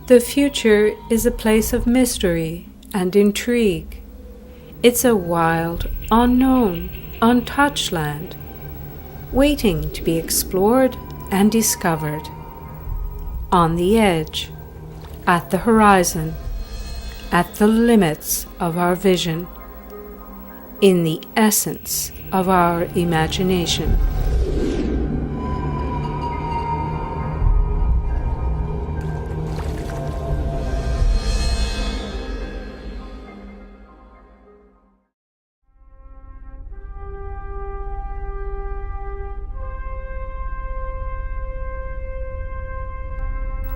The future is a place of mystery and intrigue. It's a wild, unknown, untouched land, waiting to be explored and discovered. On the edge, at the horizon, at the limits of our vision, in the essence of our imagination.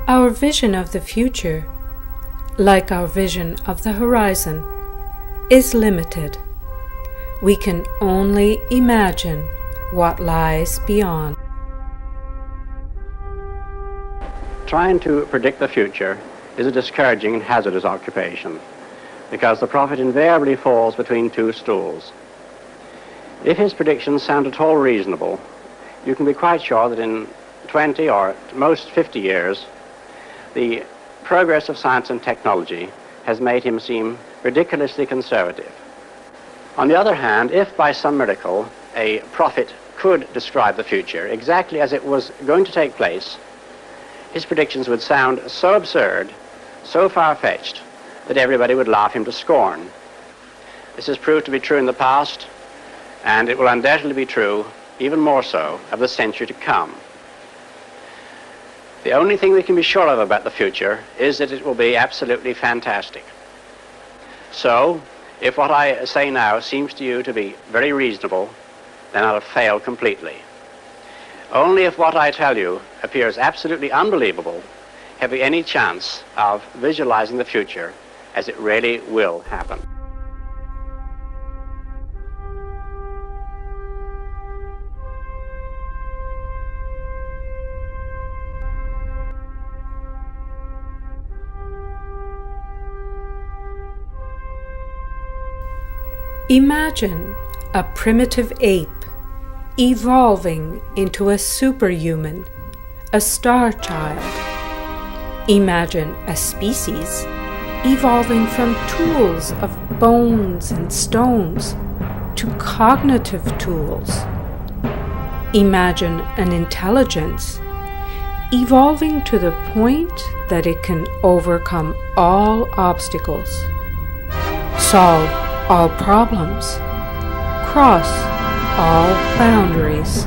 Our vision of the future, like our vision of the horizon, is limited. We can only imagine what lies beyond. Trying to predict the future is a discouraging and hazardous occupation because the prophet invariably falls between two stools. If his predictions sound at all reasonable, you can be quite sure that in 20 or at most 50 years, the progress of science and technology has made him seem ridiculously conservative. On the other hand, if by some miracle a prophet could describe the future exactly as it was going to take place, his predictions would sound so absurd, so far-fetched, that everybody would laugh him to scorn. This has proved to be true in the past, and it will undoubtedly be true, even more so, of the century to come. The only thing we can be sure of about the future is that it will be absolutely fantastic. So, if what I say now seems to you to be very reasonable, then I'll have failed completely. Only if what I tell you appears absolutely unbelievable have we any chance of visualizing the future as it really will happen. Imagine a primitive ape evolving into a superhuman, a star child. Imagine a species evolving from tools of bones and stones to cognitive tools. Imagine an intelligence evolving to the point that it can overcome all obstacles, solve all problems, cross all boundaries.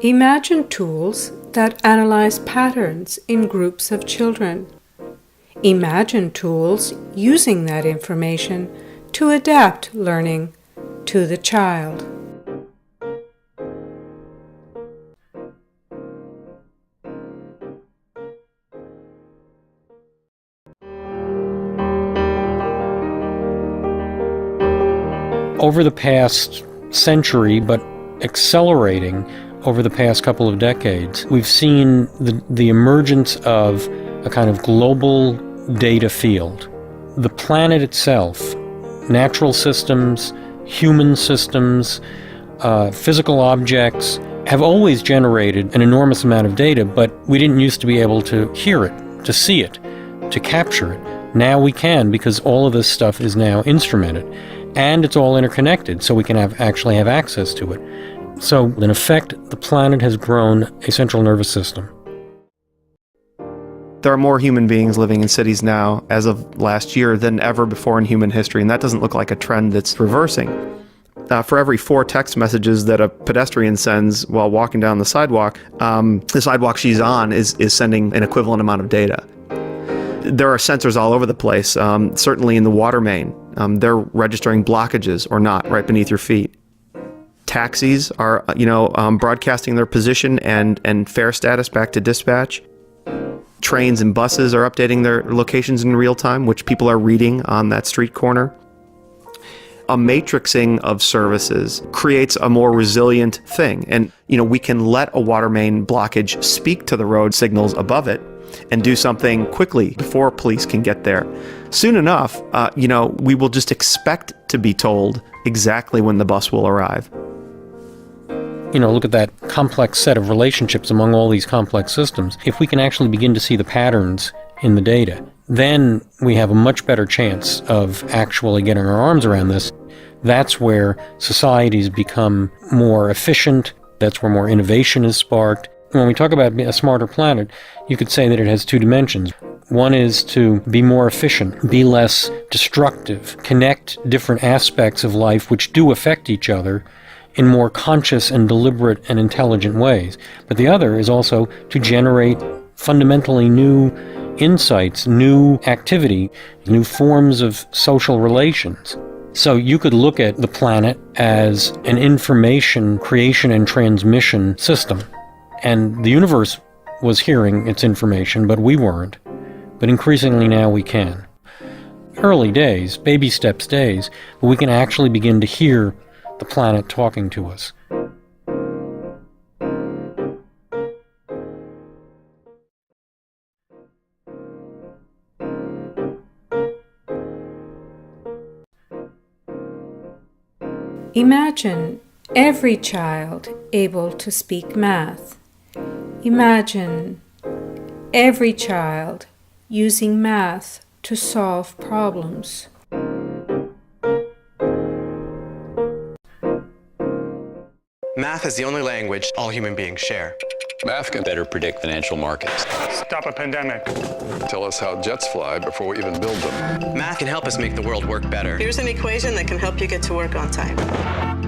Imagine tools that analyze patterns in groups of children. Imagine tools using that information to adapt learning to the child. Over the past century, but accelerating over the past couple of decades, we've seen the emergence of a kind of global data field. The planet itself, natural systems, human systems, physical objects, have always generated an enormous amount of data, but we didn't used to be able to hear it, to see it, to capture it. Now we can, because all of this stuff is now instrumented, and it's all interconnected, so we can actually have access to it. So, in effect, the planet has grown a central nervous system. There are more human beings living in cities now, as of last year, than ever before in human history, and that doesn't look like a trend that's reversing. For every 4 text messages that a pedestrian sends while walking down the sidewalk she's on is sending an equivalent amount of data. There are sensors all over the place, certainly in the water main. They're registering blockages or not right beneath your feet. Taxis are, broadcasting their position and fare status back to dispatch. Trains and buses are updating their locations in real time, which people are reading on that street corner. A matrixing of services creates a more resilient thing. And, we can let a water main blockage speak to the road signals above it and do something quickly before police can get there. Soon enough, we will just expect to be told exactly when the bus will arrive. Look at that complex set of relationships among all these complex systems. If we can actually begin to see the patterns in the data, then we have a much better chance of actually getting our arms around this. That's where societies become more efficient. That's where more innovation is sparked. When we talk about a smarter planet, you could say that it has 2 dimensions. One is to be more efficient, be less destructive, connect different aspects of life which do affect each other in more conscious and deliberate and intelligent ways. But the other is also to generate fundamentally new insights, new activity, new forms of social relations. So you could look at the planet as an information creation and transmission system. And the universe was hearing its information, but we weren't. But increasingly now we can. Early days, baby steps days, but we can actually begin to hear the planet talking to us. Imagine every child able to speak math. Imagine every child using math to solve problems. Math is the only language all human beings share. Math can better predict financial markets. Stop a pandemic. Tell us how jets fly before we even build them. Math can help us make the world work better. Here's an equation that can help you get to work on time.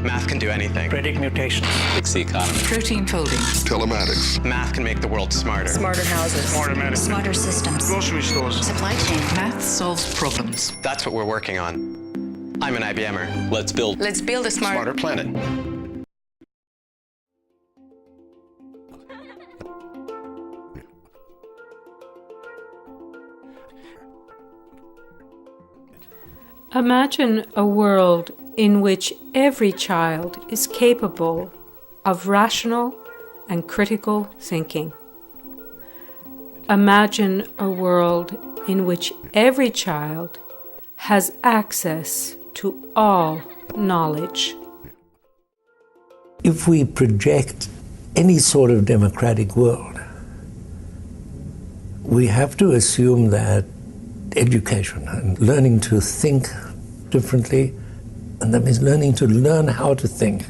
Math can do anything. Predict mutations. Fix the economy. Protein folding. Telematics. Math can make the world smarter. Smarter houses. Smarter medicine. Smarter systems. Grocery stores. Supply chain. Math solves problems. That's what we're working on. I'm an IBMer. Let's build a smarter planet. Imagine a world in which every child is capable of rational and critical thinking. Imagine a world in which every child has access to all knowledge. If we project any sort of democratic world, we have to assume that education and learning to think differently, and that means learning to learn how to think,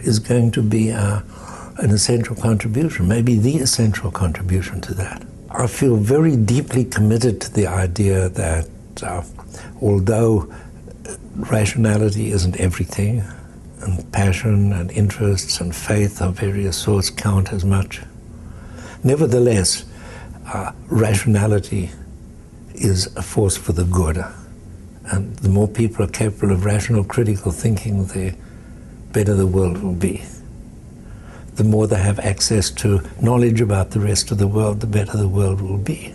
is going to be an essential contribution, maybe the essential contribution to that. I feel very deeply committed to the idea that although rationality isn't everything, and passion and interests and faith of various sorts count as much, nevertheless, rationality is a force for the good. And the more people are capable of rational, critical thinking, the better the world will be. The more they have access to knowledge about the rest of the world, the better the world will be.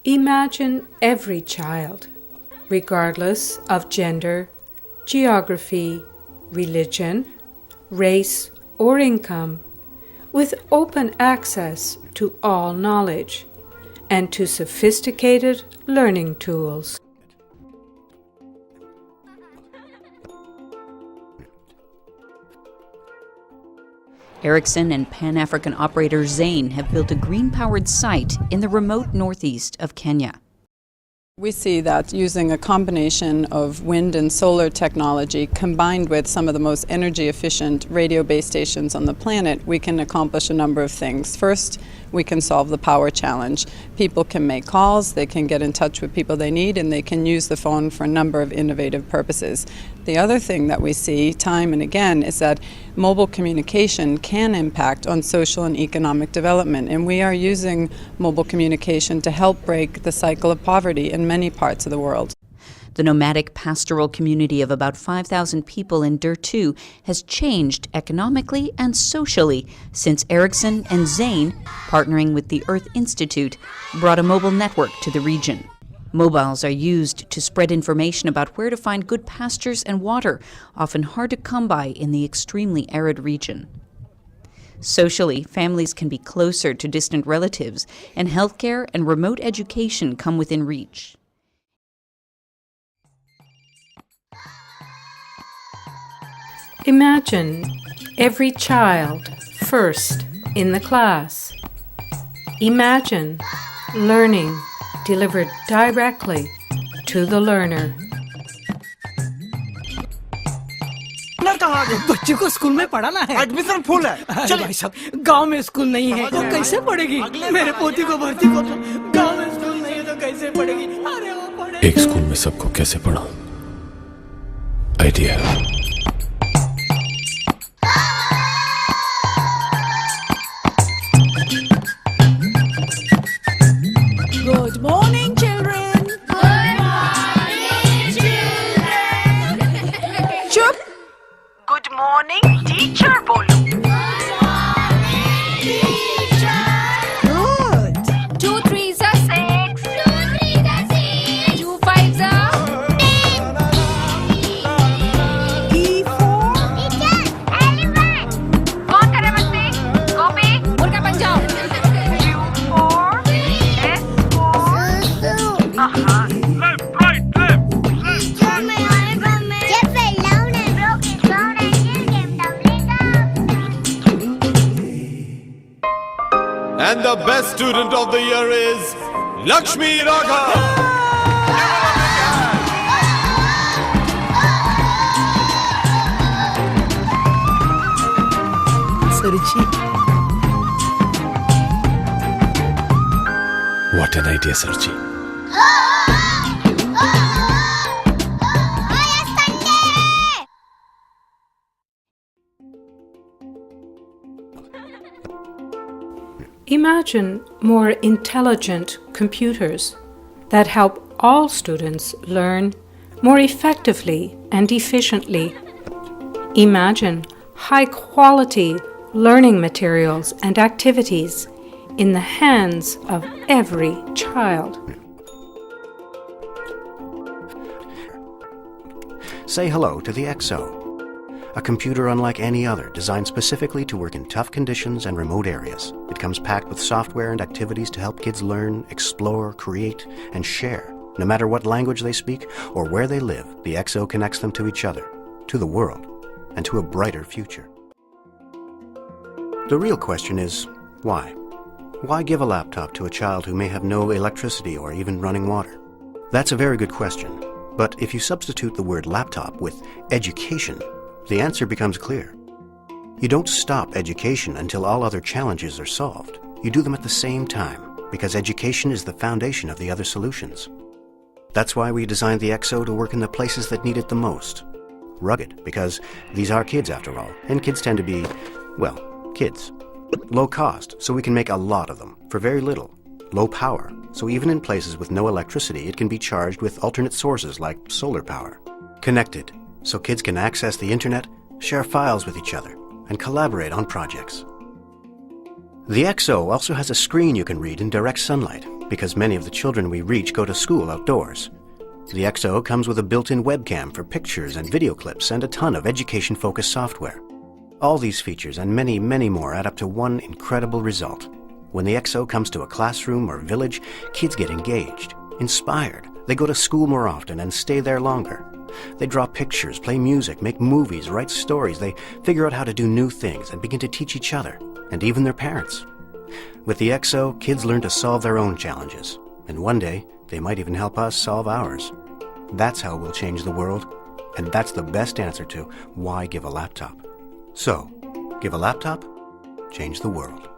Imagine every child, regardless of gender, geography, religion, race, or income, with open access to all knowledge and to sophisticated learning tools. Ericsson and Pan-African operator Zain have built a green-powered site in the remote northeast of Kenya. We see that using a combination of wind and solar technology combined with some of the most energy efficient radio base stations on the planet, we can accomplish a number of things. First, we can solve the power challenge. People can make calls, they can get in touch with people they need, and they can use the phone for a number of innovative purposes. The other thing that we see time and again is that mobile communication can impact on social and economic development, and we are using mobile communication to help break the cycle of poverty in many parts of the world. The nomadic pastoral community of about 5,000 people in Dertu has changed economically and socially since Ericsson and Zane, partnering with the Earth Institute, brought a mobile network to the region. Mobiles are used to spread information about where to find good pastures and water, often hard to come by in the extremely arid region. Socially, families can be closer to distant relatives, and healthcare and remote education come within reach. Imagine every child first in the class. Imagine learning delivered directly to the learner. बच्चे को school में पढ़ाना है, admission full है। चल भाई साहब, गांव में स्कूल नहीं है तो कैसे पढ़ेगी? मेरे पोती को भर्ती करो। गांव में स्कूल नहीं है तो कैसे पढ़ेगी? अरे वो पढ़ेगी। एक स्कूल में सबको कैसे पढ़ाऊं? Idea. Good morning, children. Good morning, children. Chup. Good morning, teacher. Bolo. Good morning, teacher. Good. 2 3s are 6. 2 3s are 6. 2 5s are 10. E4. Teacher, elephant. कौन करे बच्चे? Copy. मुर्गा बन जाओ. And the best student of the year is Lakshmi Raghav. Sarchi. What an idea, Sarchi. Imagine more intelligent computers that help all students learn more effectively and efficiently. Imagine high-quality learning materials and activities in the hands of every child. Say hello to the XO, a computer unlike any other, designed specifically to work in tough conditions and remote areas. It comes packed with software and activities to help kids learn, explore, create, and share. No matter what language they speak or where they live, the XO connects them to each other, to the world, and to a brighter future. The real question is, why? Why give a laptop to a child who may have no electricity or even running water? That's a very good question. But if you substitute the word laptop with education, the answer becomes clear. You don't stop education until all other challenges are solved. You do them at the same time, because education is the foundation of the other solutions. That's why we designed the XO to work in the places that need it the most. Rugged, because these are kids after all, and kids tend to be, well, kids. Low cost, so we can make a lot of them, for very little. Low power, so even in places with no electricity, it can be charged with alternate sources like solar power. Connected, so kids can access the internet, share files with each other, and collaborate on projects. The XO also has a screen you can read in direct sunlight, because many of the children we reach go to school outdoors. The XO comes with a built-in webcam for pictures and video clips and a ton of education-focused software. All these features and many, many more add up to one incredible result. When the XO comes to a classroom or village, kids get engaged, inspired. They go to school more often and stay there longer. They draw pictures, play music, make movies, write stories. They figure out how to do new things and begin to teach each other, and even their parents. With the XO, kids learn to solve their own challenges. And one day, They might even help us solve ours. That's how we'll change the world, and that's the best answer to why give a laptop. So, give a laptop, change the world.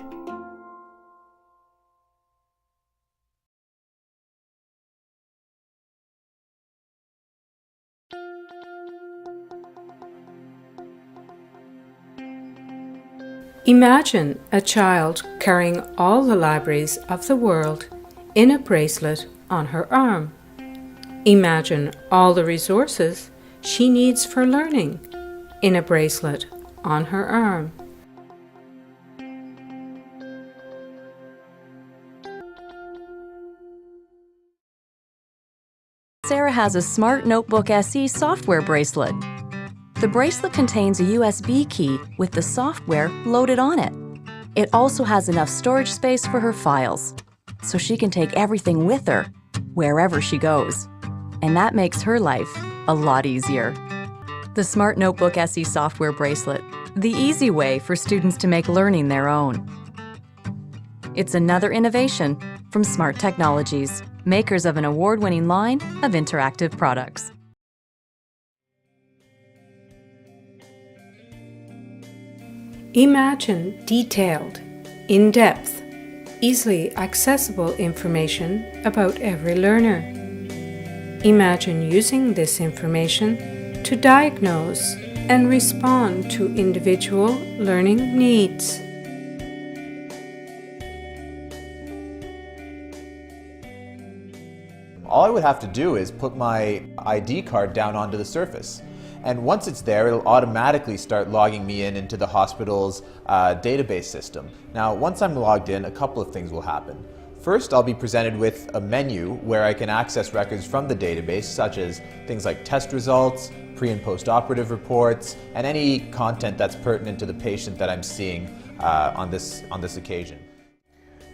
Imagine a child carrying all the libraries of the world in a bracelet on her arm. Imagine all the resources she needs for learning in a bracelet on her arm. Sarah has a Smart Notebook SE software bracelet. The bracelet contains a USB key with the software loaded on it. It also has enough storage space for her files, so she can take everything with her wherever she goes. And that makes her life a lot easier. The Smart Notebook SE software bracelet, the easy way for students to make learning their own. It's another innovation from Smart Technologies, makers of an award-winning line of interactive products. Imagine detailed, in-depth, easily accessible information about every learner. Imagine using this information to diagnose and respond to individual learning needs. All I would have to do is put my ID card down onto the Surface. And once it's there, it'll automatically start logging me into the hospital's database system. Now, once I'm logged in, a couple of things will happen. First, I'll be presented with a menu where I can access records from the database, such as things like test results, pre- and post-operative reports, and any content that's pertinent to the patient that I'm seeing on this occasion.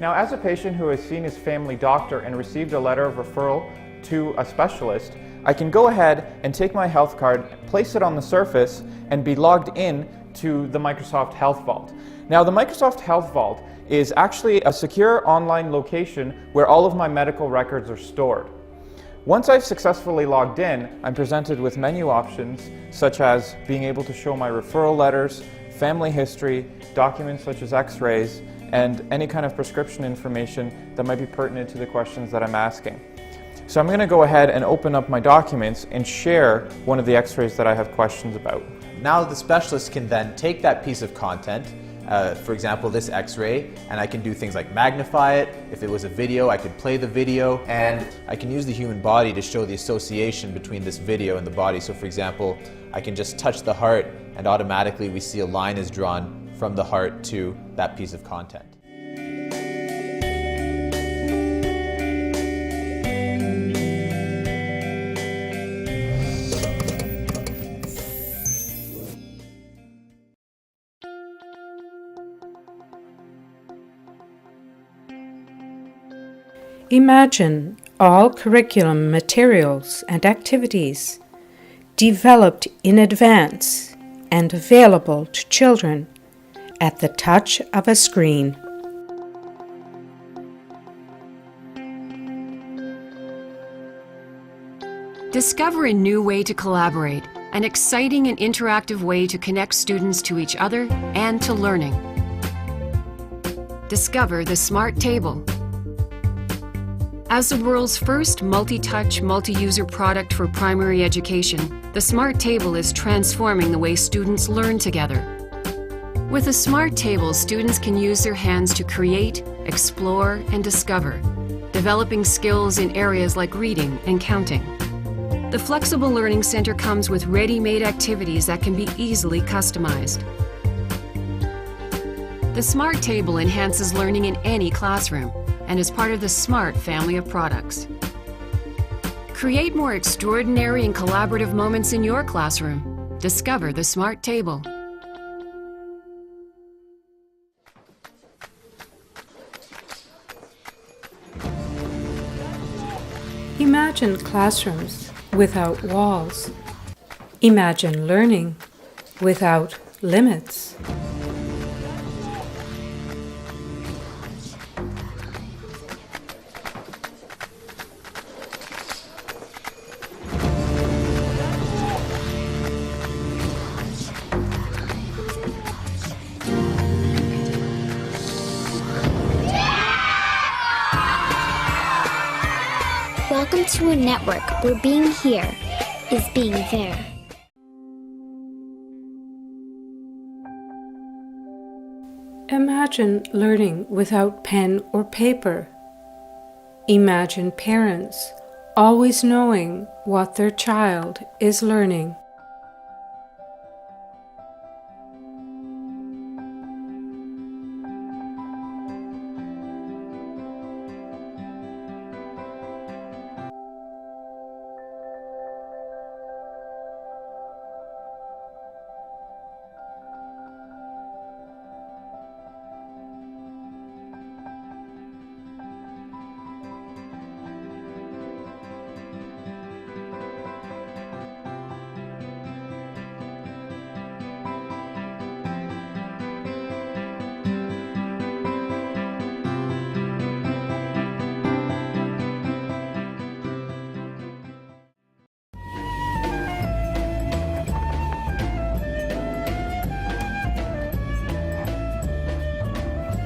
Now, as a patient who has seen his family doctor and received a letter of referral to a specialist, I can go ahead and take my health card, place it on the Surface, and be logged in to the Microsoft Health Vault. Now, the Microsoft Health Vault is actually a secure online location where all of my medical records are stored. Once I've successfully logged in, I'm presented with menu options such as being able to show my referral letters, family history, documents such as x-rays, and any kind of prescription information that might be pertinent to the questions that I'm asking. So I'm going to go ahead and open up my documents and share one of the x-rays that I have questions about. Now the specialist can then take that piece of content, for example this x-ray, and I can do things like magnify it. If it was a video, I could play the video, and I can use the human body to show the association between this video and the body. So for example, I can just touch the heart and automatically we see a line is drawn from the heart to that piece of content. Imagine all curriculum materials and activities developed in advance and available to children at the touch of a screen. Discover a new way to collaborate, an exciting and interactive way to connect students to each other and to learning. Discover the Smart Table. As the world's first multi-touch, multi-user product for primary education, the Smart Table is transforming the way students learn together. With a Smart Table, students can use their hands to create, explore, and discover, developing skills in areas like reading and counting. The Flexible Learning Center comes with ready-made activities that can be easily customized. The Smart Table enhances learning in any classroom and is part of the SMART family of products. Create more extraordinary and collaborative moments in your classroom. Discover the Smart Table. Imagine classrooms without walls. Imagine learning without limits. Welcome to a network where being here is being there. Imagine learning without pen or paper. Imagine parents always knowing what their child is learning.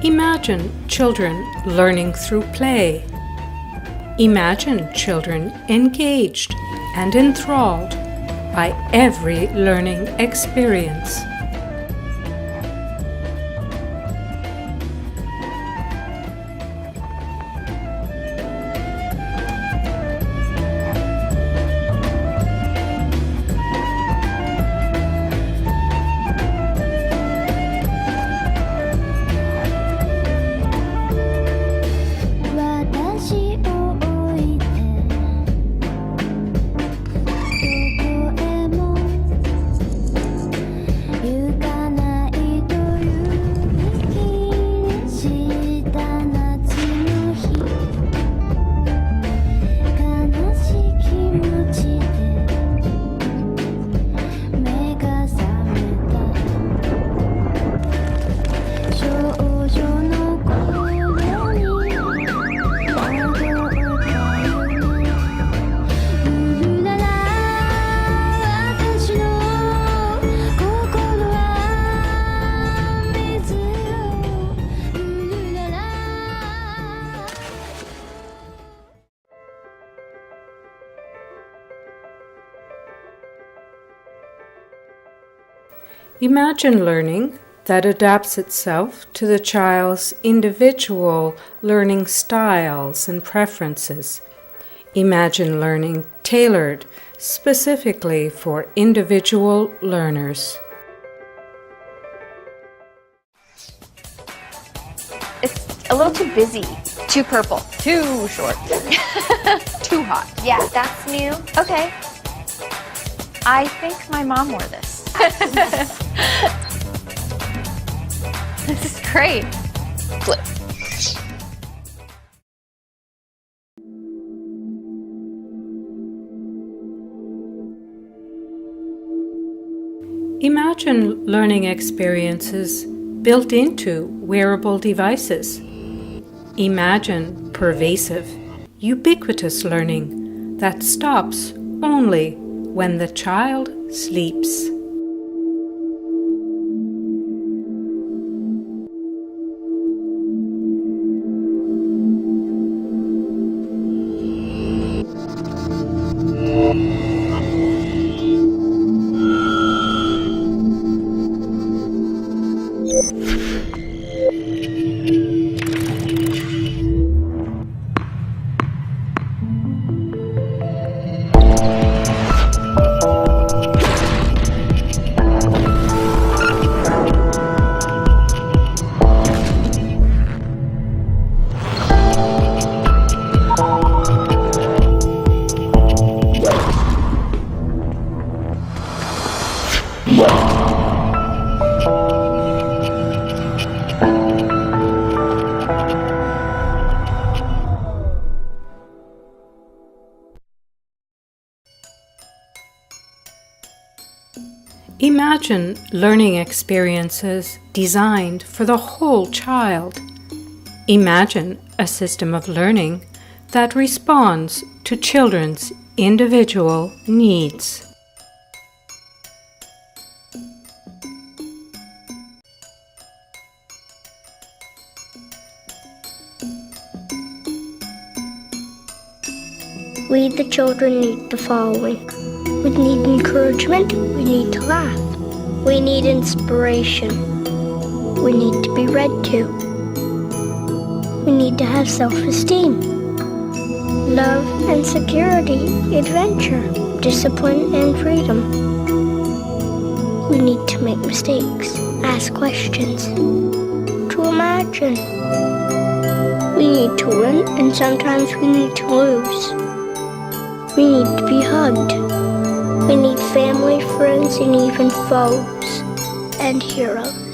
Imagine children learning through play. Imagine children engaged and enthralled by every learning experience. Imagine learning that adapts itself to the child's individual learning styles and preferences. Imagine learning tailored specifically for individual learners. It's a little too busy. Too purple. Too short. Too hot. Yeah, that's new. Okay. I think my mom wore this. This is great. Flip. Imagine learning experiences built into wearable devices. Imagine pervasive, ubiquitous learning that stops only when the child sleeps. Imagine learning experiences designed for the whole child. Imagine a system of learning that responds to children's individual needs. We, the children, need the following. We need encouragement. We need to laugh. We need inspiration. We need to be read to. We need to have self-esteem. Love and security, adventure, discipline and freedom. We need to make mistakes, ask questions, to imagine. We need to win, and sometimes we need to lose. We need to be hugged. We need family, friends, and even foes and heroes.